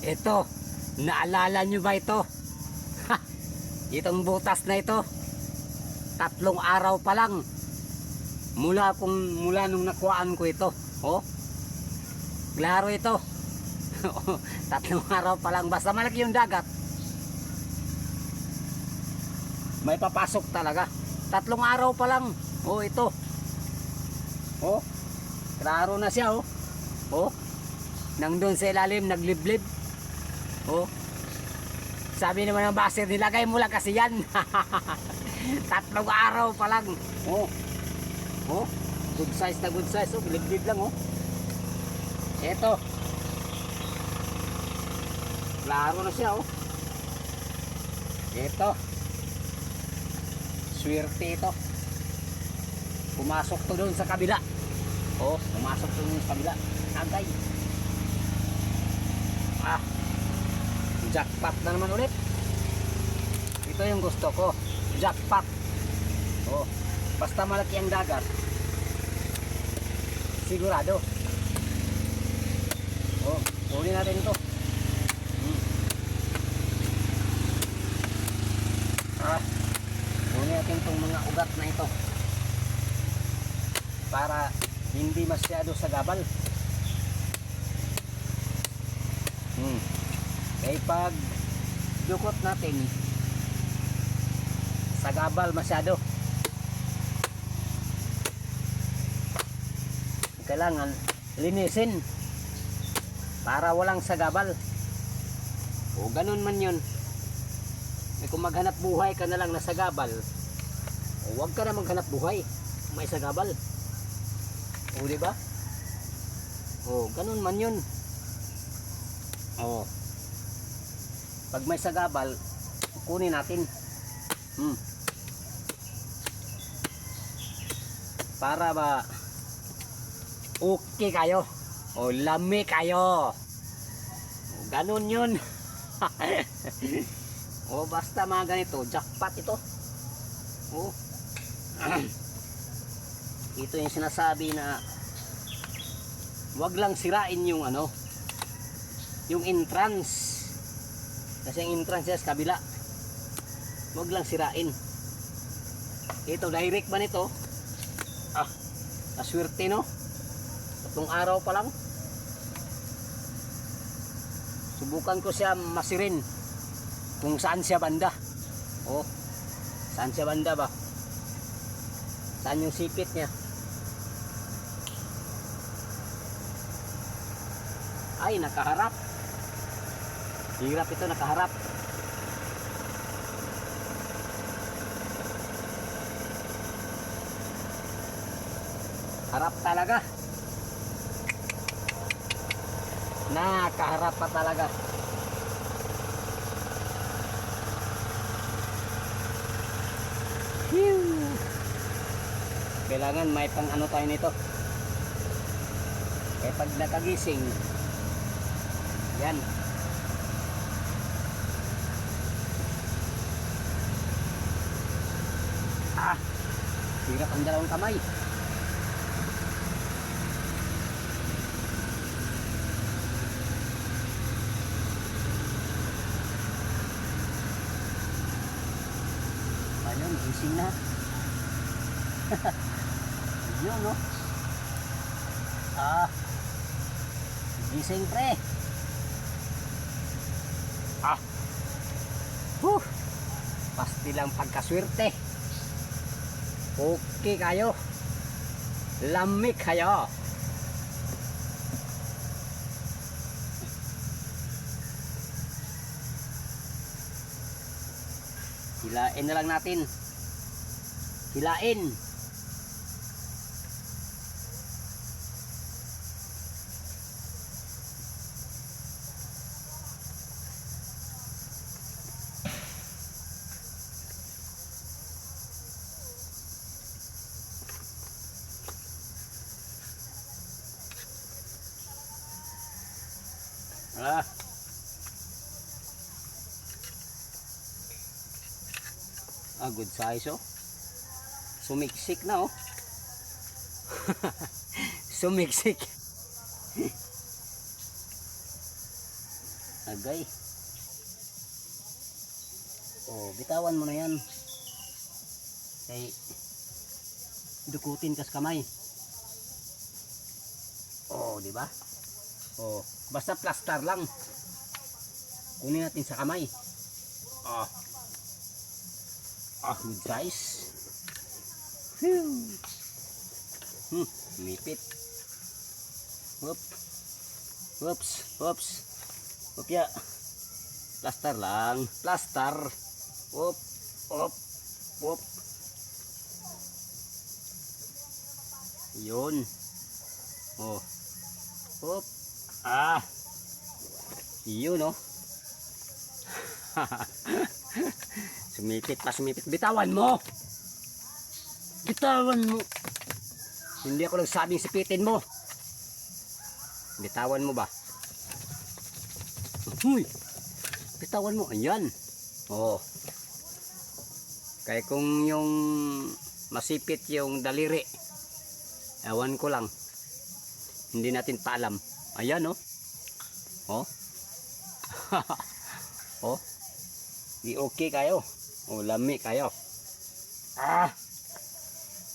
Ito, naalala nyo ba ito? Ha, itong butas na ito, 3 araw pa lang mula nung nakuhaan ko ito. Oh, klaro ito. 3 araw pa lang, basta malaki yung dagat, may papasok talaga. 3 araw pa lang. Oh, ito. Oh, klaro na siya. Oh, oh, nang doon sa ilalim nagliblib. Oh, sabi naman ng baser, nilagay mo lang kasi yan. 3 araw pa lang. Oh, oh, good size na good size. Oh, liblib lang. Oh, eto, klaro na siya. Oh, eto, swerte ito. Pumasok to doon sa kabila. Oh, pumasok to doon sa kabila. Agay. Ah, jackpot na naman ulit. Ito yung gusto ko, jackpot. Oh, basta malaki ang dagat, sigurado. Oh, uli natin ito. Uli natin itong mga ugat na ito para hindi masyado sagabal. Kaya pag dukot natin, sagabal masyado, kailangan linisin para walang sagabal. O ganun man yun. Kung maghanap buhay ka na lang na sagabal, o wag ka na maghanap buhay may sagabal. O diba? O ganun man yun. O pag may sagabal, kunin natin. Para ba okay kayo, o lami kayo. O ganun yun. O basta mga ganito, jackpot ito. O ito yung sinasabi na wag lang sirain yung ano, yung entrance. Kasi ang entrance sa kabila, wag lang sirain. Ito, direct ba nito? Ah, aswerte no? 3 araw pa lang. Subukan ko siya masirin kung saan siya banda. Oh, saan siya banda ba? Saan yung sipit niya? Ay, nakaharap. Hirap ito, nakaharap. Harap talaga. Nakaharap pa talaga. Kailangan may pang ano tayo nito. Eh pag nakagising, yan. Ah, hirap ang 2 kamay. Ayun, gising na. Yun, no? Ah, gising pre. Ah, pasti lang pagkaswerte. Okay kayo, lamig kayo. Hilain na lang natin. Hilain. Good size. Oh, sumiksik na. Oh. Sumiksik. Agay. Oh, bitawan mo na yan. Kay dukutin kas kamay. Oh, di ba? Oh, basta plaster lang. Kunin natin sa kamay. Ah. Ah, good size. Phew. Mipit. Whoop. Whoops, whoops. Opya. Plaster lang, plaster. Whoop, whoop, whoop. Yun. Oh. Whoop. Ah. Yun, oh. Sumipit pa, sumipit. Bitawan mo. Bitawan mo. Hindi ako nagsabing sipitin mo. Bitawan mo ba? Uy. Bitawan mo. Ayan. Oh. Kaya kung yung masipit yung daliri, ewan ko lang. Hindi natin paalam. Ayan, oh. Oh. Oh. Di okay kayo. Oh, lami kayo. Ah.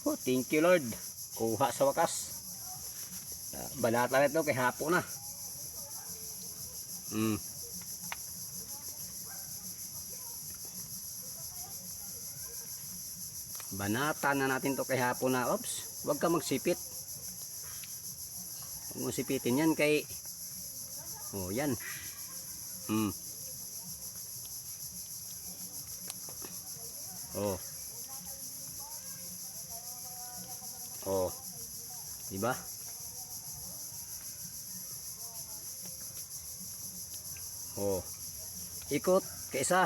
Oh, thank you Lord. Kuha sa wakas. Banata na ito kay hapo na. Banata na natin to kay hapo na. Oops, huwag ka magsipit. Huwag mo sipitin yan kay... Oh, yan. Oh. Oh. Diba? Oh. Ikot kaisa.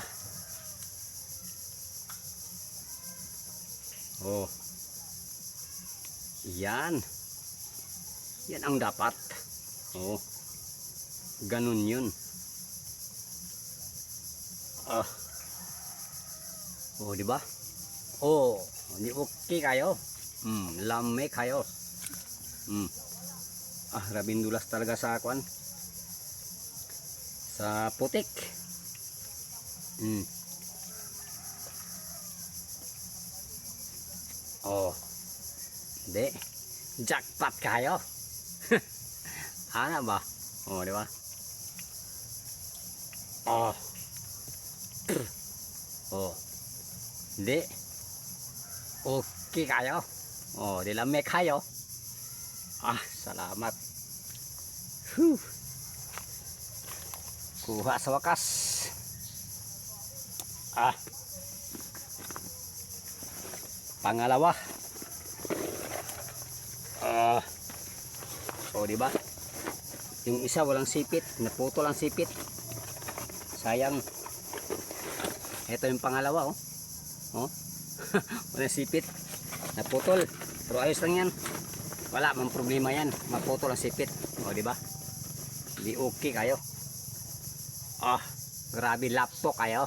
Oh. Yan. Yan ang dapat. Oh. Ganun yun. Ah. Oh, di ba? Oh, di okay kayo. Lame kayo. Ah, rabindulas talaga sa akuan. Sa putik. Oh. Di. Jackpot kayo. Ano ba? Oh, di ba? Oh. Oh. Di. Okay kayo. Oh, di lame kayo. Ah, salamat. Whew. Kuha sa wakas. Ah. Pangalawa. Ah. Oh, di ba? Yung isa walang sipit, naputol ang sipit. Sayang. Ito yung pangalawa, oh. Oh. Walang sipit. Naputol. Pero ayos lang yan. Wala mang problema yan. Maputol ang sipit. O, di ba? Di okay kayo. Ah, grabe lapok kayo.